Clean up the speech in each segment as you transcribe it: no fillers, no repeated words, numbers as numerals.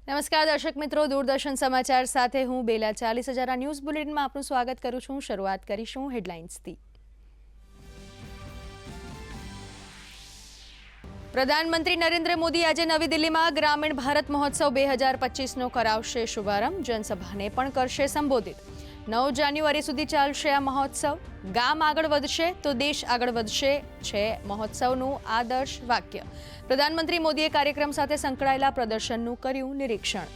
નમસ્કાર દર્શક મિત્રો, દૂરદર્શન સમાચાર સાથે હું બેલા 40,000 ન્યૂઝ બુલેટિનમાં આપનું સ્વાગત કરું છું। શરૂઆત કરીશું હેડલાઇન્સથી। પ્રધાનમંત્રી નરેન્દ્ર મોદી આજે નવી દિલ્હીમાં ગ્રામીણ ભારત મહોત્સવ 2025નો કરાવશે શુભારંભ। જનસભાને પણ કરશે સંબોધિત। 9 જાન્યુઆરી સુધી ચાલશે આ મહોત્સવ। ગામ આગળ વધશે તો દેશ આગળ વધશે છે મહોત્સવનું આદર્શ વાક્ય। પ્રધાનમંત્રી મોદીએ કાર્યક્રમ સાથે સંકળાયેલા પ્રદર્શનનું કર્યું નિરીક્ષણ।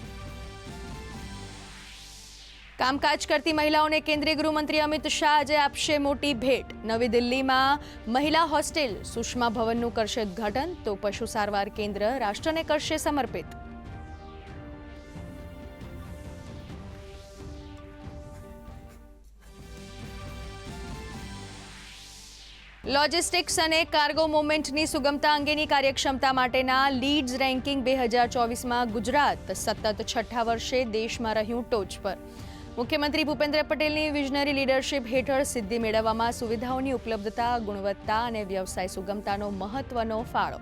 કામકાજ કરતી મહિલાઓને કેન્દ્રીય ગૃહમંત્રી અમિત શાહ આજે આપશે મોટી ભેટ। નવી દિલ્હીમાં મહિલા હોસ્ટેલ સુષ્મા ભવનનું કરશે ઉદ્ઘાટન તો પશુ સારવાર કેન્દ્ર રાષ્ટ્રને કરશે સમર્પિત। લોજિસ્ટિક્સ અને કાર્ગો મૂવમેન્ટની સુગમતા અંગેની કાર્યક્ષમતા માટેના લીડ્સ રેન્કિંગ 2024માં ગુજરાત સતત છઠ્ઠા વર્ષે દેશમાં રહ્યું ટોચ પર। મુખ્યમંત્રી ભૂપેન્દ્ર પટેલની વિઝનરી લીડરશિપ હેઠળ સિદ્ધિ મેળવવામાં સુવિધાઓની ઉપલબ્ધતા, ગુણવત્તા અને વ્યવસાય સુગમતાનો મહત્વનો ફાળો।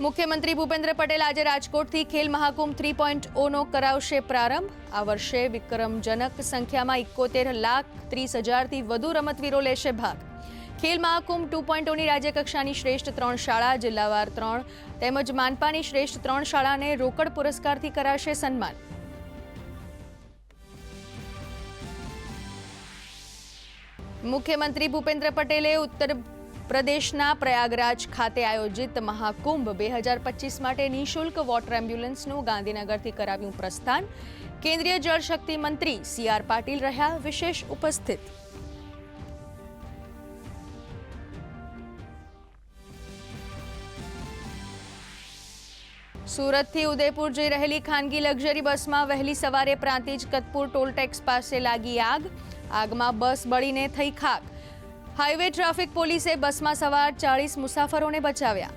મુખ્યમંત્રી ભૂપેન્દ્ર પટેલ આજે રાજકોટથી ખેલ મહાકુંભ 3.0નો કરાવશે પ્રારંભ। આ વર્ષે વિક્રમજનક સંખ્યામાં 71,30,000થી વધુ રમતવીરો લેશે ભાગ। ખેલ મહાકુંભ 2.0ની રાજ્યકક્ષાની શ્રેષ્ઠ 3 શાળા, જિલ્લાવાર 3 તેમજ માનપાની શ્રેષ્ઠ 3 શાળાને રોકડ પુરસ્કારથી કરાશે સન્માન। મુખ્યમંત્રી ભૂપેન્દ્ર પટેલે ઉત્તર પ્રદેશના પ્રયાગરાજ ખાતે આયોજિત મહાકુંભ 2025 માટે નિઃશુલ્ક વોટર એમ્બ્યુલન્સનું ગાંધીનગરથી કરાવ્યું પ્રસ્થાન। કેન્દ્રીય જળશક્તિ મંત્રી CR પાટીલ રહ્યા વિશેષ ઉપસ્થિત। સુરતથી ઉદયપુર જઈ રહેલી ખાનગી લક્ઝરી બસમાં વહેલી સવારે પ્રાંતિજ કતપુર ટોલટેક્સ પાસે લાગી આગ। આગમાં બસ બળીને થઈ ખાક। હાઈવે ટ્રાફિક પોલીસે બસમાં સવાર 40 મુસાફરોને બચાવ્યા।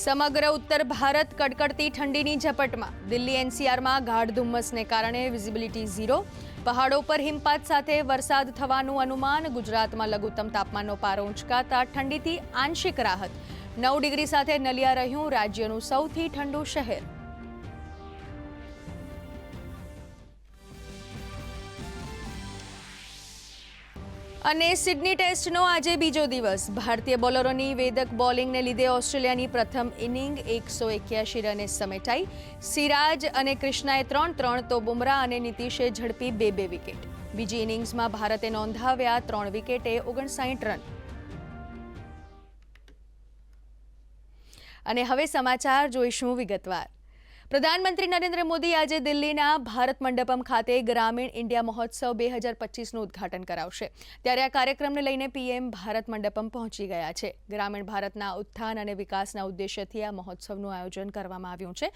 સમગ્ર ઉત્તર ભારત કડકડતી ઠંડીની ઝપટમાં। દિલ્હી NCRમાં ગાઢ ધુમ્મસને કારણે વિઝિબિલિટી 0। પહાડો પર હિમપાત સાથે વરસાદ થવાનું અનુમાન। ગુજરાતમાં લઘુત્તમ તાપમાનનો પારો ઊંચકાતા ઠંડીથી આંશિક રાહત। 9 ડિગ્રી સાથે નલિયા રહ્યું રાજ્યનું સૌથી ઠંડુ શહેર। અને સિડની ટેસ્ટનો આજે બીજો દિવસ। ભારતીય બોલરોની વેદક બોલિંગને લીધે ઓસ્ટ્રેલિયાની પ્રથમ ઇનિંગ 181 રને સમેટાઈ। સિરાજ અને કૃષ્ણાએ 3-3 તો બુમરાહ અને નીતિશે ઝડપી 2-2 વિકેટ। બીજી ઇનિંગ્સમાં ભારતે નોંધાવ્યા 3 વિકેટે 59 રન। અને હવે સમાચાર જોઈશું વિગતવાર। પ્રધાનમંત્રી નરેન્દ્ર મોદી આજે દિલ્હીના ભારત મંડપમ ખાતે ગ્રામીણ ઇન્ડિયા મહોત્સવ 2025નું ઉદ્ઘાટન કરાવશે। ત્યારે આ કાર્યક્રમને લઈને PM ભારત મંડપમ પહોંચી ગયા છે। ગ્રામીણ ભારતના ઉત્થાન અને વિકાસના ઉદ્દેશ્યથી આ મહોત્સવનું આયોજન કરવામાં આવ્યું છે।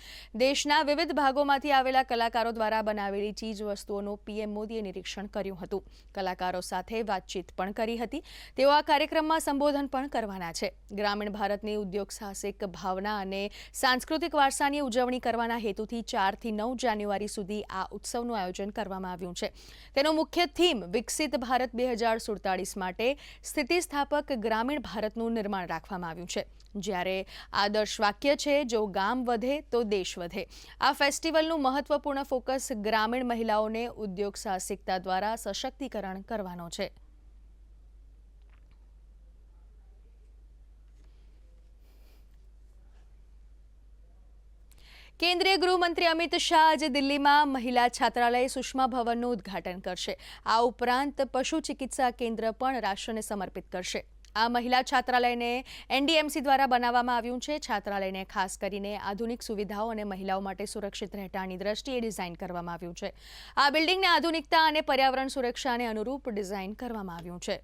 દેશના વિવિધ ભાગોમાંથી આવેલા કલાકારો દ્વારા બનાવેલી ચીજ વસ્તુઓનું PM મોદીએ નિરીક્ષણ કર્યું હતું। કલાકારો સાથે વાતચીત પણ કરી હતી। તેઓ આ કાર્યક્રમમાં સંબોધન પણ કરવાના છે। ગ્રામીણ ભારતની ઉદ્યોગ સાહસિક ભાવના અને સાંસ્કૃતિક વારસાની ઉજવણી કરવાના હેતુથી 4 થી 9 જાન્યુઆરી સુધી આ ઉત્સવનું આયોજન કરવામાં આવ્યું છે। તેનો મુખ્ય થીમ વિકસિત ભારત 2047 માટે સ્થિતિસ્થાપક ગ્રામીણ ભારતનું નિર્માણ રાખવામાં આવ્યું છે। જ્યારે આદર્શ વાક્ય છે, જો ગામ વધે તો દેશ વધે। આ ફેસ્ટિવલનું મહત્વપૂર્ણ ફોકસ ગ્રામીણ મહિલાઓને ઉદ્યોગ સાહસિકતા દ્વારા સશક્તિકરણ કરવાનો છે। કેન્દ્રીય ગૃહમંત્રી અમિત શાહ આજે દિલ્હીમાં મહિલા છાત્રાલય સુષ્મા ભવનનું ઉદ્ઘાટન કરશે। આ ઉપરાંત પશુ ચિકિત્સા કેન્દ્ર પણ રાષ્ટ્રને સમર્પિત કરશે। આ મહિલા છાત્રાલયને NDMC દ્વારા બનાવવામાં આવ્યું છે। છાત્રાલયને ખાસ કરીને આધુનિક સુવિધાઓ અને મહિલાઓ માટે સુરક્ષિત રહેઠાણની દ્રષ્ટિએ ડિઝાઇન કરવામાં આવ્યું છે। આ બિલ્ડિંગને આધુનિકતા અને પર્યાવરણ સુરક્ષાને અનુરૂપ ડિઝાઇન કરવામાં આવ્યું છે।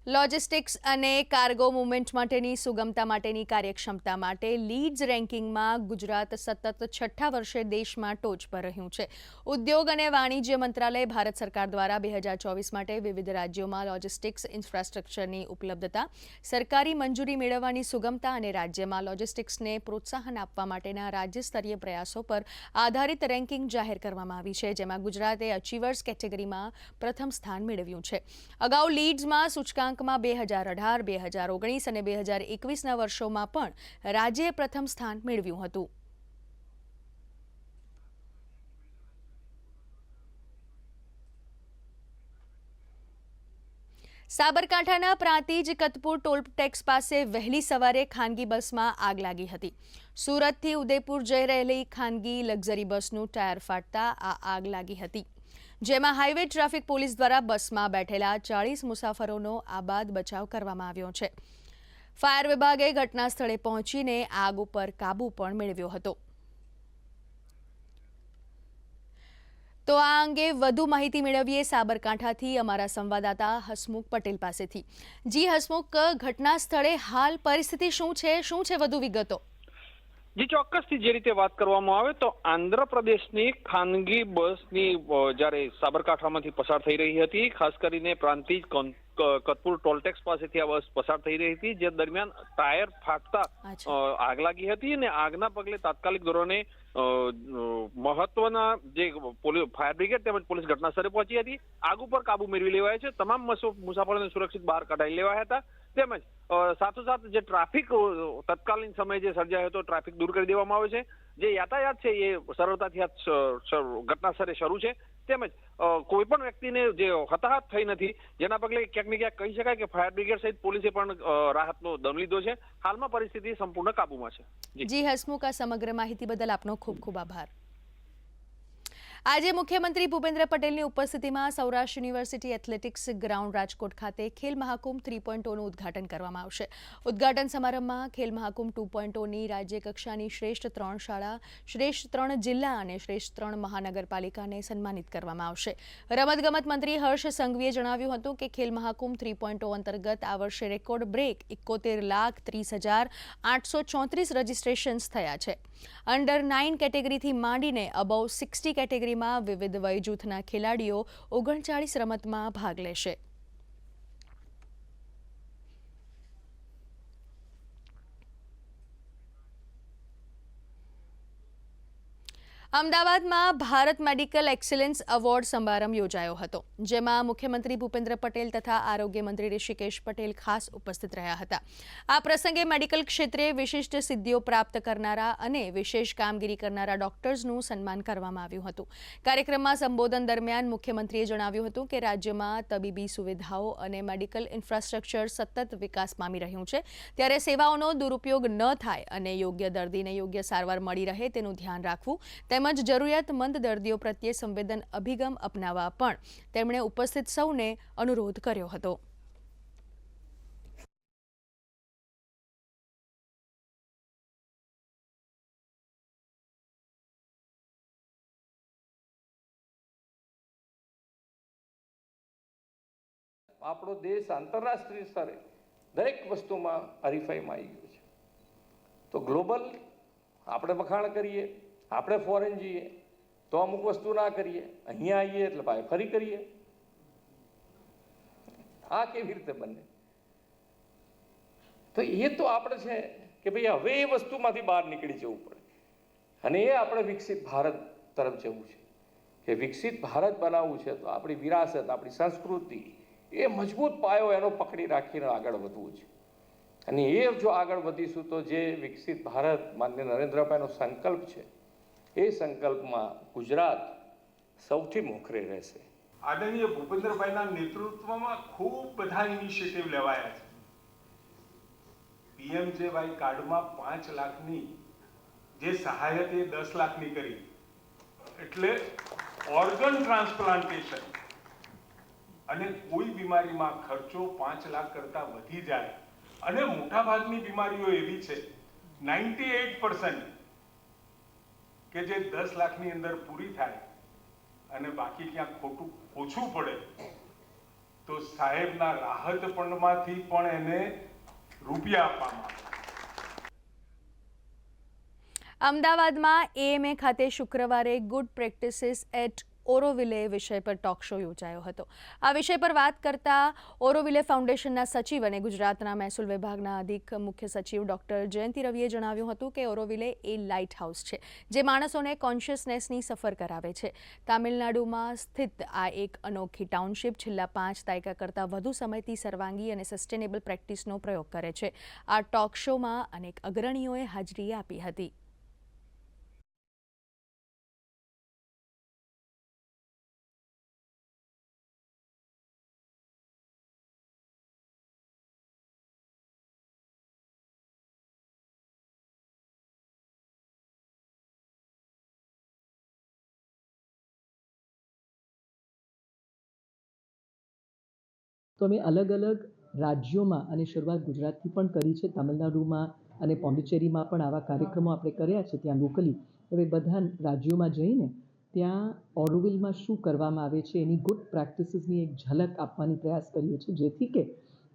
લોજિસ્ટિક્સ અને કાર્ગો મૂવમેન્ટ માટેની સુગમતા માટેની કાર્યક્ષમતા માટે લીડ્સ રેન્કિંગમાં ગુજરાત સતત 6ઠ્ઠા વર્ષે દેશમાં ટોચ પર રહ્યું છે. ઉદ્યોગ અને વાણિજ્ય મંત્રાલય ભારત સરકાર દ્વારા 2024 માટે વિવિધ રાજ્યોમાં લોજિસ્ટિક્સ ઇન્ફ્રાસ્ટ્રક્ચરની ઉપલબ્ધતા, સરકારી મંજૂરી મેળવવાની સુગમતા અને રાજ્યમાં લોજિસ્ટિક્સને પ્રોત્સાહન આપવા માટેના રાજ્યસ્તરીય પ્રયાસો પર આધારિત રેન્કિંગ જાહેર કરવામાં આવી છે, જેમાં ગુજરાતે અચીવર્સ કેટેગરીમાં પ્રથમ સ્થાન મેળવ્યું છે. અગાઉ લીડ્સમાં સૂચકાંક 2018, 2019 અને 2021ના વર્ષોમાં પણ રાજ્યએ પ્રથમ સ્થાન મેળવ્યું હતું. સાબરકાંઠાના પ્રાંતિજ કતપુર ટોલ ટેક્સ પાસે વહેલી સવારે ખાનગી બસમાં આગ લાગી હતી. સુરતથી ઉદયપુર જઈ રહેલી ખાનગી લક્ઝરી બસનું ટાયર ફાટતા આ આગ લાગી હતી, જેમાં હાઈવે ટ્રાફિક પોલીસ દ્વારા બસમાં બેઠેલા 40 મુસાફરોનો આબાદ બચાવ કરવામાં આવ્યો છે. ફાયર વિભાગે ઘટના સ્થળે પહોંચીને આગ ઉપર કાબૂ પણ મેળવ્યો હતો. તો આ અંગે વધુ માહિતી મેળવીએ સાબરકાંઠાથી અમારા સંવાદદાતા હસમુખ પટેલ પાસેથી. જી હસમુખ, ઘટના સ્થળે હાલ પરિસ્થિતિ શું છે વધુ વિગતો? જી, ચોક્કસથી જે રીતે વાત કરવામાં આવે તો આંધ્રપ્રદેશની ખાનગી બસની જ્યારે સાબરકાંઠામાંથી પસાર થઈ રહી હતી, ખાસ કરીને પ્રાંતિજ કતપુર ટોલટેક્સ પાસેથી આ બસ પસાર થઈ રહી હતી, જે દરમિયાન ટાયર ફાટતા આગ લાગી હતી અને આગના પગલે તાત્કાલિક ધોરણે મહત્વના જે ફાયર બ્રિગેડ તેમજ પોલીસ ઘટના સ્થળે પહોંચી હતી. આગ ઉપર કાબુ મેળવી લેવાયો છે. તમામ મુસાફરોને સુરક્ષિત બહાર કઢાઈ લેવાયા હતા. તેમજ સાથોસાથ જે ટ્રાફિક તત્કાલીન સમયે જે સર્જાયો હતો, ટ્રાફિક દૂર કરી દેવામાં આવે છે. જે યાતાયાત છે એ સરળતાથી ઘટના સ્થળે શરૂ છે. તેમજ કોઈ પણ વ્યક્તિને જે હતાહત થઈ નથી, જેના પગલે ક્યાંક ને ક્યાંક કહી શકાય કે ફાયર બ્રિગેડ સહિત પોલીસે પણ રાહતનો દમ લીધો છે. હાલમાં પરિસ્થિતિ સંપૂર્ણ કાબુમાં છે. જી હસમુખ, આ સમગ્ર માહિતી બદલ આપનો ખૂબ ખૂબ આભાર. આજે મુખ્યમંત્રી ભૂપેન્દ્ર પટેલની ઉપસ્થિતિમાં Saurashtra university athletics ground Rajkot ખાતે ખેલ મહાકુંભ 3.0નું ઉદ્ઘાટન કરવામાં આવશે. ઉદ્ઘાટન સમારંભમાં ખેલ મહાકુંભ 2.0ની રાજ્ય કક્ષાની શ્રેષ્ઠ 3 શાળા, શ્રેષ્ઠ 3 જિલ્લા અને શ્રેષ્ઠ 3 મહાનગરપાલિકાને સન્માનિત કરવામાં આવશે. રમતગમત મંત્રી હર્ષ સંઘવીએ જણાવ્યું હતું કે ખેલ મહાકુંભ 3.0 અંતર્ગત આ વર્ષે રેકોર્ડ બ્રેક 71,30,834 રજીસ્ટ્રેશન્સ થયા છે. અંડર 9 કેટેગરીથી માંડીને અબવ 60 કેટેગરીમાં વિવિધ વય જૂથના ખેલાડીઓ 39 રમતમાં ભાગ લેશે. અમદાવાદમાં ભારત મેડિકલ એક્સલન્સ એવોર્ડ સમારંભ યોજાયો હતો, જેમાં મુખ્યમંત્રી ભૂપેન્દ્ર પટેલ તથા આરોગ્ય મંત્રી ઋષિકેશ પટેલ ખાસ ઉપસ્થિત રહ્યા હતા. આ પ્રસંગે મેડિકલ ક્ષેત્રે વિશિષ્ટ સિદ્ધિઓ પ્રાપ્ત કરનારા અને વિશેષ કામગીરી કરનારા ડોક્ટર્સનું સન્માન કરવામાં આવ્યું હતું. કાર્યક્રમમાં સંબોધન દરમિયાન મુખ્યમંત્રીએ જણાવ્યું હતું કે રાજ્યમાં તબીબી સુવિધાઓ અને મેડિકલ ઇન્ફ્રાસ્ટ્રક્ચર સતત વિકાસ પામી રહ્યું છે, ત્યારે સેવાઓનો દુરુપયોગ ન થાય અને યોગ્ય દર્દીને યોગ્ય સારવાર મળી રહે તેનું ધ્યાન રાખવું તેમજ જરૂરિયાતમંદ દર્દીઓ પ્રત્યે સંવેદન અભિગમ અપનાવવા પણ તેમણે ઉપસ્થિત સૌને અનુરોધ કર્યો હતો. આપણો દેશ આંતરરાષ્ટ્રીય સ્તરે દરેક વસ્તુમાં હરીફાઈમાં આવી ગયો છે. તો ગ્લોબલ આપણે વખાણ કરીએ, આપણે ફોરેન જઈએ તો અમુક વસ્તુ ના કરીએ, અહીંયા આવીએ એટલે ભાઈ ફરી કરીએ. આ કેવી રીતે બને? તો એ તો આપણે છે કે ભાઈ હવે એ વસ્તુમાંથી બહાર નીકળી જવું પડે અને એ આપણે વિકસિત ભારત તરફ જવું છે. કે વિકસિત ભારત બનાવવું છે તો આપણી વિરાસત, આપણી સંસ્કૃતિ, એ મજબૂત પાયો એનો પકડી રાખીને આગળ વધવું છે. અને એ જો આગળ વધીશું તો જે વિકસિત ભારત માનનીય નરેન્દ્રભાઈનો સંકલ્પ છે, એ સંકલ્પમાં ગુજરાત સૌથી મોખરે રહેશે. આદરણીય ભૂપેન્દ્રભાઈના નેતૃત્વમાં ખૂબ બધા ઇનિશિયેટિવ લેવાયા છે. પીએમજેવાય કાર્ડમાં 5 લાખની જે સહાય હતી એ 10 લાખની કરી. એટલે ઓર્ગન ટ્રાન્સપ્લાન્ટેશન અને કોઈ બીમારીમાં ખર્ચો 5 લાખ કરતાં વધી જાય અને મોટાભાગની બીમારીઓ એવી છે 98% કે જે 10 લાખની અંદર પૂરી થાય અને બાકી ક્યાંક ખોટું ઓછું પડે તો સાહેબના રાહત ફંડમાંથી પણ એને રૂપિયા આપવામાં આવે. અમદાવાદમાં એએમએ ખાતે શુક્રવારે ગુડ પ્રેક્ટિસીસ એટ ઓરોવિલે વિષય પર ટોક શો યોજાયો હતો. આ વિષય પર વાત કરતા ઓરોવિલે ફાઉન્ડેશનના સચિવ અને ગુજરાતના મહેસૂલ વિભાગના અધિક મુખ્ય સચિવ ડોક્ટર જયંતિ રવિએ જણાવ્યું હતું કે ઓરોવિલે એ લાઇટ હાઉસ છે જે માણસોને કોન્શિયસનેસની સફર કરાવે છે. તામિલનાડુમાં સ્થિત આ એક અનોખી ટાઉનશીપ છેલ્લા 5 દાયકા કરતાં વધુ સમયથી સર્વાંગી અને સસ્ટેનેબલ પ્રેક્ટિસનો પ્રયોગ કરે છે. આ ટોક શોમાં અનેક અગ્રણીઓએ હાજરી આપી હતી. તો અમે અલગ અલગ રાજ્યોમાં અને શરૂઆત ગુજરાતથી પણ કરી છે. તમિલનાડુમાં અને પોંડિચેરીમાં પણ આવા કાર્યક્રમો આપણે કર્યા છે ત્યાં લોકલી. હવે બધા રાજ્યોમાં જઈને ત્યાં ઓરોવિલમાં શું કરવામાં આવે છે એની ગુડ પ્રેક્ટિસીસની એક ઝલક આપવાની પ્રયાસ કરીએ છીએ, જેથી કે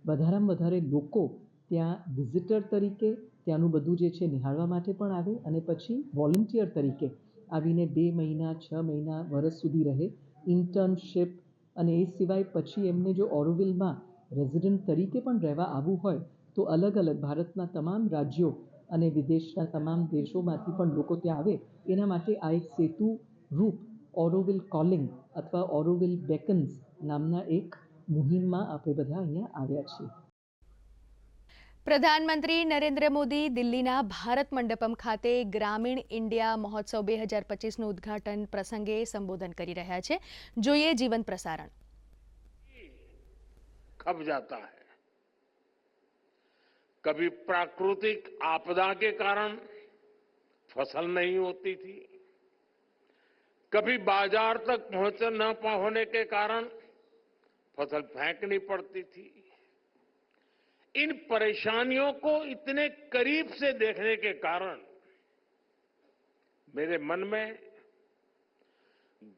વધારેમાં વધારે લોકો ત્યાં વિઝિટર તરીકે ત્યાંનું બધું જે છે નિહાળવા માટે પણ આવે અને પછી વોલન્ટિયર તરીકે આવીને 2 મહિના, 6 મહિના, વર્ષ સુધી રહે. ઇન્ટર્નશિપ અને એ સિવાય પછી એમને જો ઓરોવિલમાં રેઝિડન્ટ તરીકે પણ રહેવા આવવું હોય તો અલગ અલગ ભારતના તમામ રાજ્યો અને વિદેશના તમામ દેશોમાંથી પણ લોકો ત્યાં આવે. એના માટે આ એક સેતુ રૂપ ઓરોવિલ કોલિંગ અથવા ઓરોવિલ બેકન્સ નામના એક મુહિમમાં આપણે બધા અહીંયા આવ્યા છીએ. પ્રધાનમંત્રી નરેન્દ્ર મોદી દિલ્હીના ભારત મંડપમ ખાતે ગ્રામીણ ઇન્ડિયા મહોત્સવ 2025નું ઉદ્ઘાટન પ્રસંગે સંબોધન કરી રહ્યા છે. જોઈએ જીવંત પ્રસારણ. खप जाता है. कभी प्राकृतिक आपदा के कारण फसल नहीं होती थी, कभी बाजार तक पहुंच न होने के कारण फसल फेंकनी पड़ती थी. इन परेशानियों को इतने करीब से देखने के कारण मेरे मन में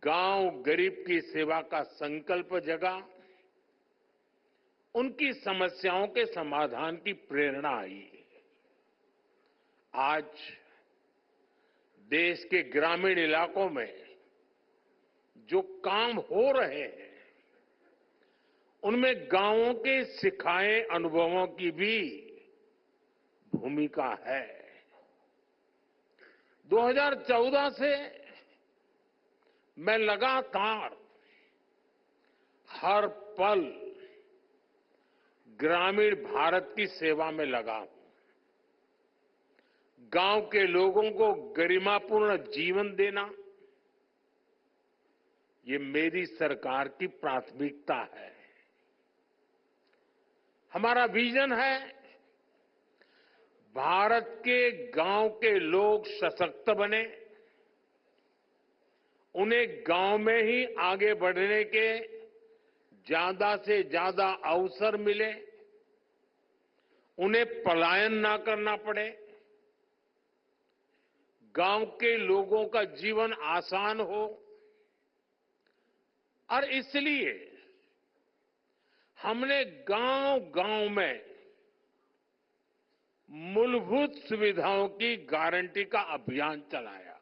गांव गरीब की सेवा का संकल्प जगा. उनकी समस्याओं के समाधान की प्रेरणा आई. आज देश के ग्रामीण इलाकों में जो काम हो रहे हैं उनमें गांवों के सिखाए अनुभवों की भी भूमिका है. 2014 से मैं लगातार हर पल ग्रामीण भारत की सेवा में लगा हूं. गांव के लोगों को गरिमापूर्ण जीवन देना ये मेरी सरकार की प्राथमिकता है. हमारा विजन है भारत के गांव के लोग सशक्त बने, उन्हें गांव में ही आगे बढ़ने के ज्यादा से ज्यादा अवसर मिले, उन्हें पलायन ना करना पड़े, गांव के लोगों का जीवन आसान हो. और इसलिए हमने गांव-गांव में मूलभूत सुविधाओं की गारंटी का अभियान चलाया.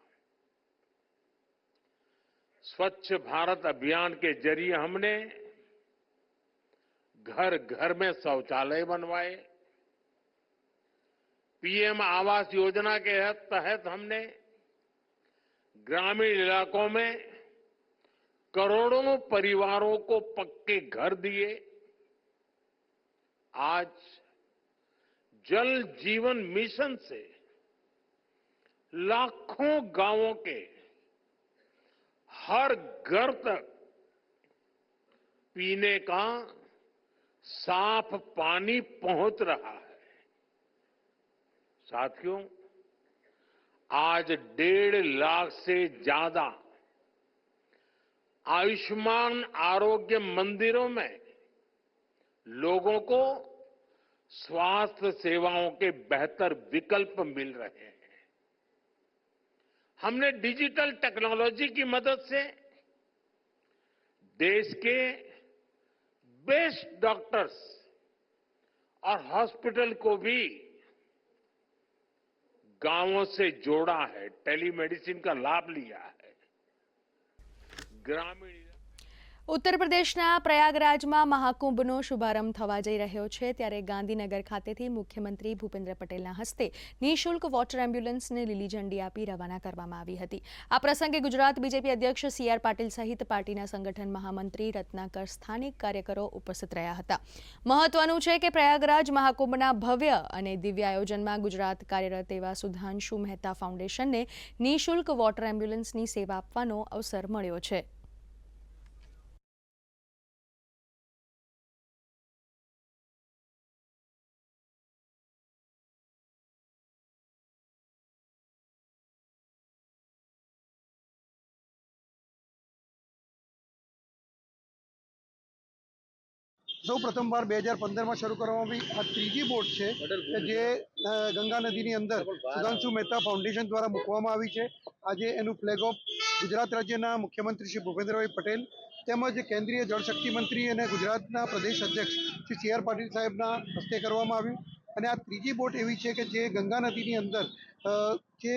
स्वच्छ भारत अभियान के जरिए हमने घर घर में शौचालय बनवाए. पीएम आवास योजना के तहत हमने ग्रामीण इलाकों में करोड़ों परिवारों को पक्के घर दिए. आज जल जीवन मिशन से लाखों गांवों के हर घर तक पीने का साफ पानी पहुंच रहा है. साथियों, आज 1.5 लाख से ज्यादा आयुष्मान आरोग्य मंदिरों में लोगों को स्वास्थ्य सेवाओं के बेहतर विकल्प मिल रहे हैं. हमने डिजिटल टेक्नोलॉजी की मदद से देश के बेस्ट डॉक्टर्स और हॉस्पिटल को भी गांवों से जोड़ा है, टेलीमेडिसिन का लाभ लिया है। ग्रामीण ઉત્તર પ્રદેશના પ્રયાગરાજમાં મહાકુંભનો શુભારંભ થવા જઈ રહ્યો છે, ત્યારે ગાંધીનગર ખાતેથી મુખ્યમંત્રી ભૂપેન્દ્ર પટેલના હસ્તે નિઃશુલ્ક વોટર એમ્બ્યુલન્સને લીલી ઝંડી આપી રવાના કરવામાં આવી હતી. આ પ્રસંગે ગુજરાત બીજેપી અધ્યક્ષ CR પાટીલ સહિત પાર્ટીના સંગઠન મહામંત્રી રત્નાકર, સ્થાનિક કાર્યકરો ઉપસ્થિત રહ્યા હતા. મહત્વનું છે કે પ્રયાગરાજ મહાકુંભના ભવ્ય અને દિવ્ય આયોજનમાં ગુજરાત કાર્યરત એવા સુધાંશુ મહેતા ફાઉન્ડેશનને નિઃશુલ્ક વોટર એમ્બ્યુલન્સની સેવા આપવાનો અવસર મળ્યો છે. સૌ પ્રથમવાર 2015માં શરૂ કરવામાં આવી આ ત્રીજી બોટ છે કે જે ગંગા નદીની અંદર સુધાંશુ મહેતા ફાઉન્ડેશન દ્વારા મૂકવામાં આવી છે. આજે એનું ફ્લેગ ઓફ ગુજરાત રાજ્યના મુખ્યમંત્રી શ્રી ભૂપેન્દ્રભાઈ પટેલ તેમજ કેન્દ્રીય જળશક્તિ મંત્રી અને ગુજરાતના પ્રદેશ અધ્યક્ષ શ્રી CR પાટીલ સાહેબના હસ્તે કરવામાં આવ્યું. અને આ ત્રીજી બોટ એવી છે કે જે ગંગા નદીની અંદર જે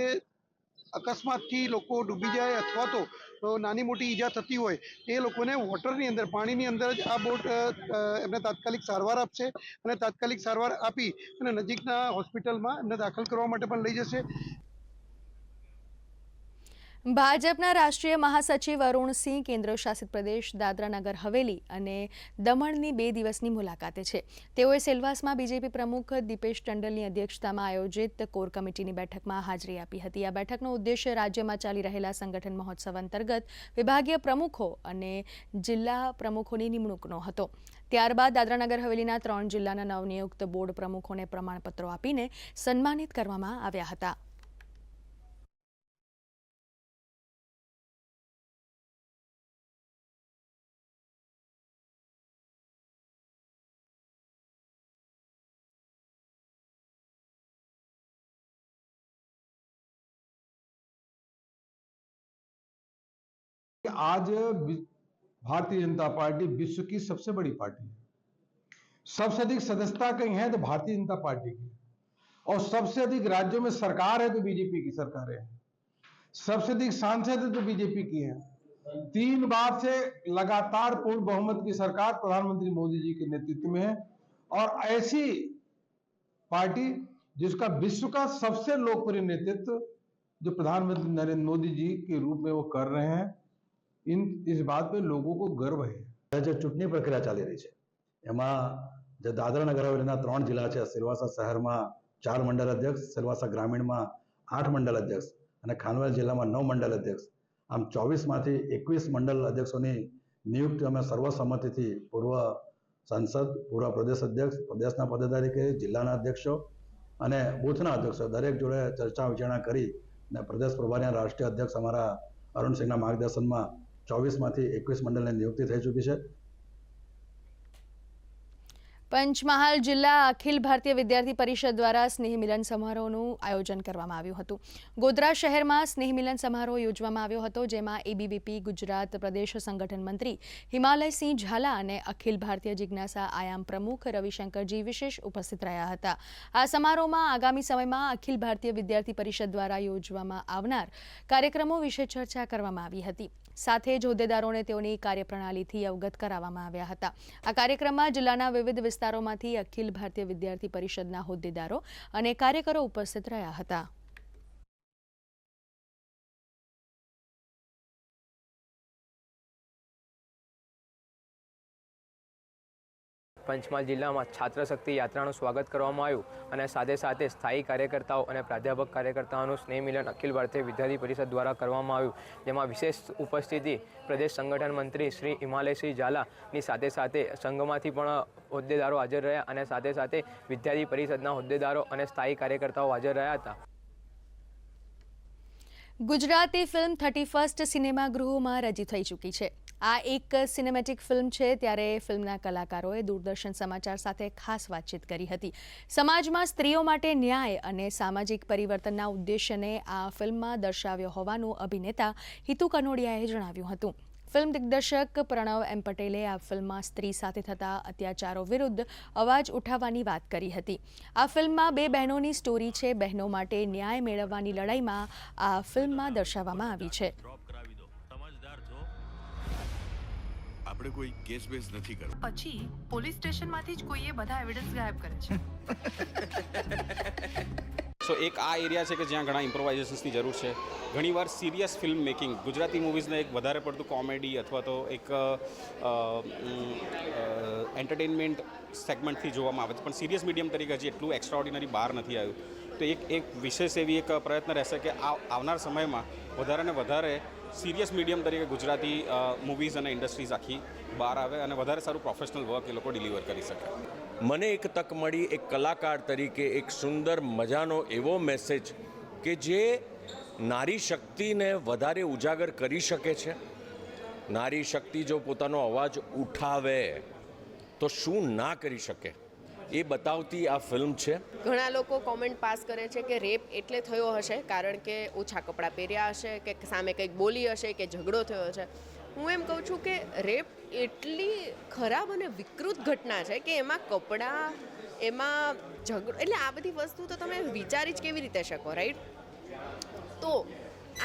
અકસ્માતથી લોકો ડૂબી જાય અથવા તો નાની મોટી ઈજા થતી હોય એ લોકોને વોટરની અંદર, પાણીની અંદર જ આ બોટ એમને તાત્કાલિક સારવાર આપશે અને તાત્કાલિક સારવાર આપી અને નજીકના હોસ્પિટલમાં એમને દાખલ કરવા માટે પણ લઈ જશે. ભાજપના રાષ્ટ્રીય મહાસચિવ અરુણ સિંહ કેન્દ્ર શાસિત પ્રદેશ દાદરા નગર હવેલી અને દમણની 2 દિવસની મુલાકાતે છે. તેઓએ સેલવાસમાં બીજેપી પ્રમુખ દીપેશ ટંડલની અધ્યક્ષતામાં આયોજિત કોર કમિટીની બેઠકમાં હાજરી આપી હતી. આ બેઠકનો ઉદ્દેશ્ય રાજ્યમાં ચાલી રહેલા સંગઠન મહોત્સવ અંતર્ગત વિભાગીય પ્રમુખો અને જિલ્લા પ્રમુખોની નિમણૂકનો હતો. ત્યારબાદ દાદરા નગર હવેલીના 3 જિલ્લાના નવનિયુક્ત બોર્ડ પ્રમુખોને પ્રમાણપત્રો આપીને સન્માનિત કરવામાં આવ્યા હતા. आज भारतीय जनता पार्टी विश्व की सबसे बड़ी पार्टी है. सबसे अधिक सदस्यता कहीं है तो भारतीय जनता पार्टी की, और सबसे अधिक राज्यों में सरकार है तो बीजेपी की सरकार है. सबसे अधिक सांसद है तो बीजेपी की है. 3 बार से लगातार पूर्ण बहुमत की सरकार प्रधानमंत्री मोदी जी के नेतृत्व में है, और ऐसी पार्टी जिसका विश्व का सबसे लोकप्रिय नेतृत्व जो प्रधानमंत्री नरेंद्र मोदी जी के रूप में वो कर रहे हैं, इस बात पे लोगों को गर्व है. જે ચૂંટણી પ્રક્રિયા ચાલી રહી છે એમાં જે દાદરા નગર હવેલીના 3 જિલ્લા છે, સિલવાસા શહેરમાં 4 મંડળ અધ્યક્ષ, સિલવાસા ગ્રામીણમાં 8 મંડળ અધ્યક્ષ અને ખાનવેલ જિલ્લામાં 9 મંડળ અધ્યક્ષ, આમ 24 માંથી 21 મંડળ અધ્યક્ષોની નિયુક્તિ અમે સર્વસંમતિથી પૂર્વ સાંસદ, પૂર્વ પ્રદેશ અધ્યક્ષ, પ્રદેશના પદાધિકારી, જિલ્લાના અધ્યક્ષો અને બૂથના અધ્યક્ષો દરેક જોડે ચર્ચા વિચારણા કરી અને પ્રદેશ પ્રભારીના રાષ્ટ્રીય અધ્યક્ષ અમારા અરુણ સિંહના માર્ગદર્શનમાં 24 માંથી 21 મંડળની નિયુક્તિ થઈ ચૂકી છે. પંચમહાલ જિલ્લા અખિલ ભારતીય વિદ્યાર્થી પરિષદ દ્વારા સ્નેહ મિલન સમારોહનું આયોજન કરવામાં આવ્યું હતું. ગોધરા શહેરમાં સ્નેહ મિલન સમારોહ યોજવામાં આવ્યો હતો, જેમાં ABVP ગુજરાત પ્રદેશ સંગઠન મંત્રી હિમાલયસિંહ ઝાલા અને અખિલ ભારતીય જિજ્ઞાસા આયામ પ્રમુખ રવિશંકરજી વિશેષ ઉપસ્થિત રહ્યા હતા. આ સમારોહમાં આગામી સમયમાં અખિલ ભારતીય વિદ્યાર્થી પરિષદ દ્વારા યોજવામાં આવનાર કાર્યક્રમો વિશે ચર્ચા કરવામાં આવી હતી. સાથે જ હોદ્દેદારોને તેઓની કાર્યપ્રણાલીથી અવગત કરાવવામાં આવ્યા હતા. આ કાર્યક્રમમાં જિલ્લાના વિવિધ વિસ્તારોમાંથી અખિલ ભારતીય વિદ્યાર્થી પરિષદના હોદ્દેદારો અને કાર્યકરો ઉપસ્થિત રહ્યા હતા. પંચમહાલ જિલ્લામાં છાત્ર શક્તિ યાત્રાનું સ્વાગત કરવામાં આવ્યું અને સાથે સાથે સ્થાયી કાર્યકર્તાઓ અને પ્રાધ્યાપક કાર્યકર્તાઓનું સ્નેહ મિલન અખિલ ભારતીય વિદ્યાર્થી પરિષદ દ્વારા કરવામાં આવ્યું, જેમાં વિશેષ ઉપસ્થિતિ પ્રદેશ સંગઠન મંત્રી શ્રી હિમાલયસિંહ ઝાલાની સાથે સાથે સંઘમાંથી પણ હોદ્દેદારો હાજર રહ્યા અને સાથે સાથે વિદ્યાર્થી પરિષદના હોદ્દેદારો અને સ્થાયી કાર્યકર્તાઓ હાજર રહ્યા હતા. ગુજરાતી ફિલ્મ 31st સિનેમાગૃહોમાં રજી થઈ ચૂકી છે. આ એક સિનેમેટિક ફિલ્મ છે, ત્યારે ફિલ્મના કલાકારોએ દૂરદર્શન સમાચાર સાથે ખાસ વાતચીત કરી હતી. સમાજમાં સ્ત્રીઓ માટે ન્યાય અને સામાજિક પરિવર્તનના ઉદ્દેશ્યને આ ફિલ્મમાં દર્શાવ્યો હોવાનું અભિનેતા હિતુ કનોડિયાએ જણાવ્યું હતું. ફિલ્મ દિગ્દર્શક પ્રણવ એમ પટેલે આ ફિલ્મમાં સ્ત્રી સાથે થતા અત્યાચારો વિરુદ્ધ અવાજ ઉઠાવવાની વાત કરી હતી. આ ફિલ્મમાં 2 બહેનોની સ્ટોરી છે. બહેનો માટે ન્યાય મેળવવાની લડાઈમાં આ ફિલ્મમાં દર્શાવવામાં આવી છે. આપણે કોઈ કેસ બેસ નથી કરવો. પછી પોલીસ સ્ટેશનમાંથી જ કોઈએ બધા એવિડન્સ ગાયબ કરે છે. સો એક આ એરિયા છે કે જ્યાં ઘણા ઇમ્પ્રોવાઇઝેશન્સની જરૂર છે. ઘણીવાર સિરિયસ ફિલ્મ મેકિંગ ગુજરાતી મૂવીઝને એક વધારે પડતું કોમેડી અથવા તો એક એન્ટરટેનમેન્ટ સેગમેન્ટથી જોવામાં આવે છે, પણ સિરિયસ મીડિયમ તરીકે હજી એટલું એક્સ્ટ્રાઓર્ડિનરી બહાર નથી આવ્યું. તો એક વિશેષ એવી એક પ્રયત્ન રહેશે કે આવનાર સમયમાં વધારે ને વધારે સિરિયસ મીડિયમ તરીકે ગુજરાતી મૂવીઝ અને ઇન્ડસ્ટ્રીઝ આખી બહાર આવે અને વધારે સારું પ્રોફેશનલ વર્ક એ લોકો ડિલિવર કરી શકે. મને એક તક મળી એક કલાકાર તરીકે એક સુંદર મજાનો એવો મેસેજ કે જે નારી શક્તિને વધારે ઉજાગર કરી શકે છે. નારી શક્તિ જો પોતાનો અવાજ ઉઠાવે તો શું ના કરી શકે એ બતાવતી આ ફિલ્મ છે. ઘણા લોકો કોમેન્ટ પાસ કરે છે કે રેપ એટલે થયો હશે કારણ કે ઓછા કપડાં પહેર્યા હશે કે સામે કંઈક બોલી હશે કે ઝઘડો થયો છે. હું એમ કહું છું કે રેપ એટલી ખરાબ અને વિકૃત ઘટના છે કે એમાં કપડાં, એમાં ઝઘડો, એટલે આ બધી વસ્તુ તો તમે વિચારી જ કેવી રીતે શકો, રાઈટ? તો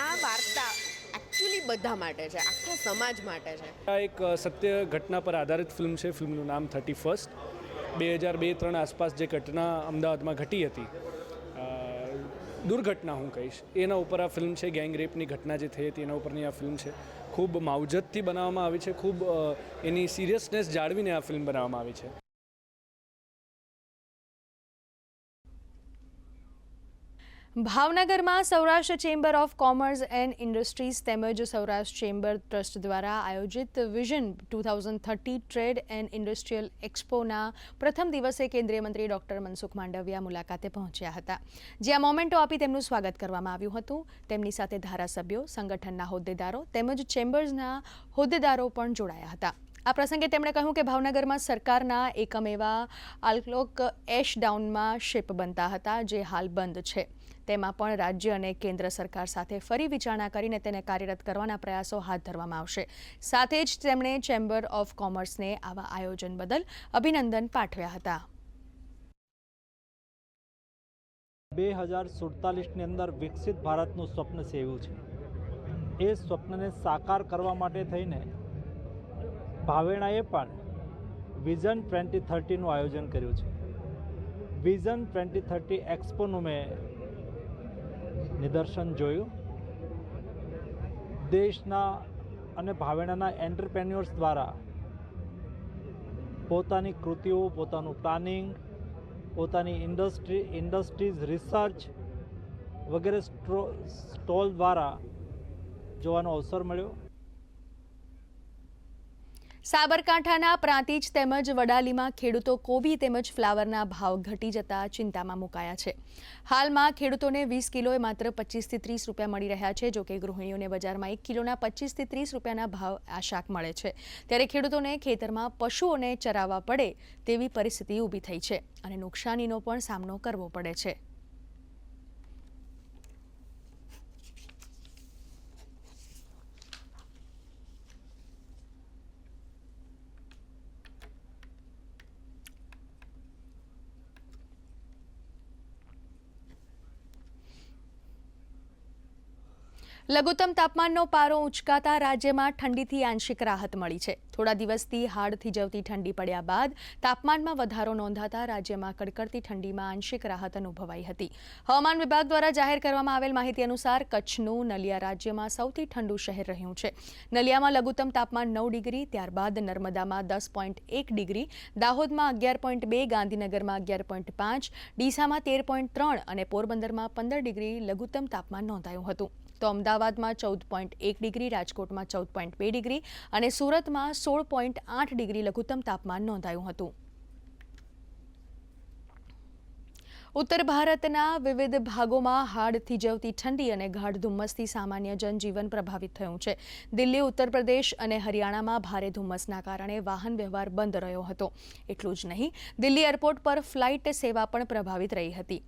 આ વાર્તા એકચ્યુઅલી બધા માટે છે, આખા સમાજ માટે છે. આ એક સત્ય ઘટના પર આધારિત ફિલ્મ છે. ફિલ્મનું નામ 31st. 2002-03 આસપાસ જે ઘટના અમદાવાદમાં ઘટી હતી, દુર્ઘટના હું કહીશ, એના ઉપર આ ફિલ્મ છે. ગેંગ રેપની ઘટના જે થઈ હતી એના ઉપરની આ ફિલ્મ છે. ખૂબ માવજતથી બનાવવામાં આવી છે, ખૂબ એની સિરિયસનેસ જાળવીને આ ફિલ્મ બનાવવામાં આવી છે. ભાવનગરમાં Saurashtra chamber of commerce and industries તેમજ સૌરાષ્ટ્ર ચેમ્બર ટ્રસ્ટ દ્વારા આયોજિત વિઝન 2030 ટ્રેડ એન્ડ ઇન્ડસ્ટ્રીયલ એક્સપોના પ્રથમ દિવસે કેન્દ્રીય મંત્રી ડોક્ટર મનસુખ માંડવિયા મુલાકાતે પહોંચ્યા હતા, જ્યાં મોમેન્ટો આપી તેમનું સ્વાગત કરવામાં આવ્યું હતું. તેમની સાથે ધારાસભ્યો, સંગઠનના હોદ્દેદારો તેમજ ચેમ્બર્સના હોદ્દેદારો પણ જોડાયા હતા. આ પ્રસંગે તેમણે કહ્યું કે ભાવનગરમાં સરકારના એકમ એવા આલ્કોક એશ ડાઉનમાં શિપ બનતા હતા, જે હાલ બંધ છે. તેમાં પણ રાજ્ય અને કેન્દ્ર સરકાર સાથે ફરી વિચારણા કરીને તેને કાર્યરત કરવાના પ્રયાસો હાથ ધરવામાં આવશે. સાથે જ તેમણે ચેમ્બર ઓફ કોમર્સને આવા આયોજન બદલ અભિનંદન પાઠવ્યા હતા. 2047ની અંદર વિકસિત ભારતનું સ્વપ્ન સેવ્યું છે. એ સ્વપ્નને સાકાર કરવા માટે થઈને ભાવેણાએ પણ વિઝન 2030નું આયોજન કર્યું છે. વિઝન 2030 એક્સપોનું મેં નિદર્શન જોયું. દેશના અને ભાવેણાના એન્ટરપ્રેન્યોર્સ દ્વારા પોતાની કૃતિઓ, પોતાનું પ્લાનિંગ, પોતાની ઇન્ડસ્ટ્રીઝ રિસર્ચ વગેરે સ્ટોલ દ્વારા જોવાનો અવસર મળ્યો. સાબરકાંઠાના પ્રાંતિજ તેમજ વડાલીમાં ખેડૂતો કોબી તેમજ ફ્લાવરના ભાવ ઘટી જતા ચિંતામાં મુકાયા છે. હાલમાં ખેડૂતોને 20 કિલોએ માત્ર 25 થી 30 રૂપિયા મળી રહ્યા છે. જોકે ગૃહિણીઓને બજારમાં 1 કિલોના 25 થી 30 રૂપિયાના ભાવ આ શાક મળે છે. ત્યારે ખેડૂતોને ખેતરમાં પશુઓને ચરાવવા પડે તેવી પરિસ્થિતિ ઊભી થઈ છે અને નુકસાનીનો પણ સામનો કરવો પડે છે. લઘુત્તમ તાપમાનનો પારો ઉંચકાતા રાજ્યમાં ઠંડીથી આંશિક રાહત મળી છે. થોડા દિવસથી હાડ થીજવતી ઠંડી પડ્યા બાદ તાપમાનમાં વધારો નોંધાતા રાજ્યમાં કડકડતી ઠંડીમાં આંશિક રાહત અનુભવાઈ હતી. હવામાન વિભાગ દ્વારા જાહેર કરવામાં આવેલ માહિતી અનુસાર કચ્છનું નલિયા રાજ્યમાં સૌથી ઠંડુ શહેર રહ્યું છે. નલિયામાં લઘુત્તમ તાપમાન 9 ડિગ્રી, ત્યારબાદ નર્મદામાં 10.1 ડિગ્રી, દાહોદમાં 11.2, ગાંધીનગરમાં 11.5, ડીસામાં 13.3 અને પોરબંદરમાં 15 ડિગ્રી લઘુત્તમ તાપમાન નોંધાયું હતું. તો અમદાવાદમાં 14.1 ડિગ્રી, રાજકોટમાં 14.2 ડિગ્રી અને સુરતમાં 16.8 ડિગ્રી લઘુત્તમ તાપમાન નોંધાયું હતું. ઉત્તર ભારતના વિવિધ ભાગોમાં હાડ થીજવતી ઠંડી અને ગાઢ ધુમ્મસથી સામાન્ય જનજીવન પ્રભાવિત થયું છે. દિલ્હી, ઉત્તર પ્રદેશ અને હરિયાણામાં ભારે ધુમ્મસના કારણે વાહન વ્યવહાર બંધ રહ્યો હતો. એટલું જ નહીં, દિલ્હી એરપોર્ટ પર ફ્લાઇટ સેવા પણ પ્રભાવિત રહી હતી.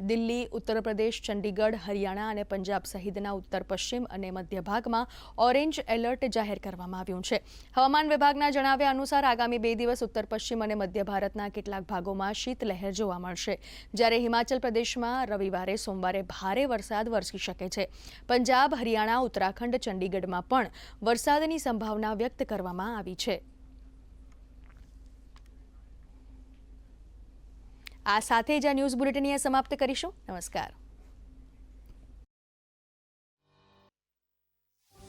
દિલ્હી, ઉત્તર પ્રદેશ, ચંડીગઢ, હરિયાણા અને પંજાબ સહિતના ઉત્તર પશ્ચિમ અને મધ્ય ભાગમાં ઓરેન્જ એલર્ટ જાહેર કરવામાં આવ્યું છે. હવામાન વિભાગના જણાવ્યા અનુસાર આગામી 2 દિવસ ઉત્તર પશ્ચિમ અને મધ્ય ભારતના કેટલાક ભાગોમાં શીતલહેર જોવા મળશે, જ્યારે હિમાચલ પ્રદેશમાં રવિવારે સોમવારે ભારે વરસાદ વરસી શકે છે. પંજાબ, હરિયાણા, ઉત્તરાખંડ, ચંડીગઢમાં પણ વરસાદની સંભાવના વ્યક્ત કરવામાં આવી છે. આ સાથે જ આ ન્યૂઝ બુલેટિન સમાપ્ત કરીશું. નમસ્કાર.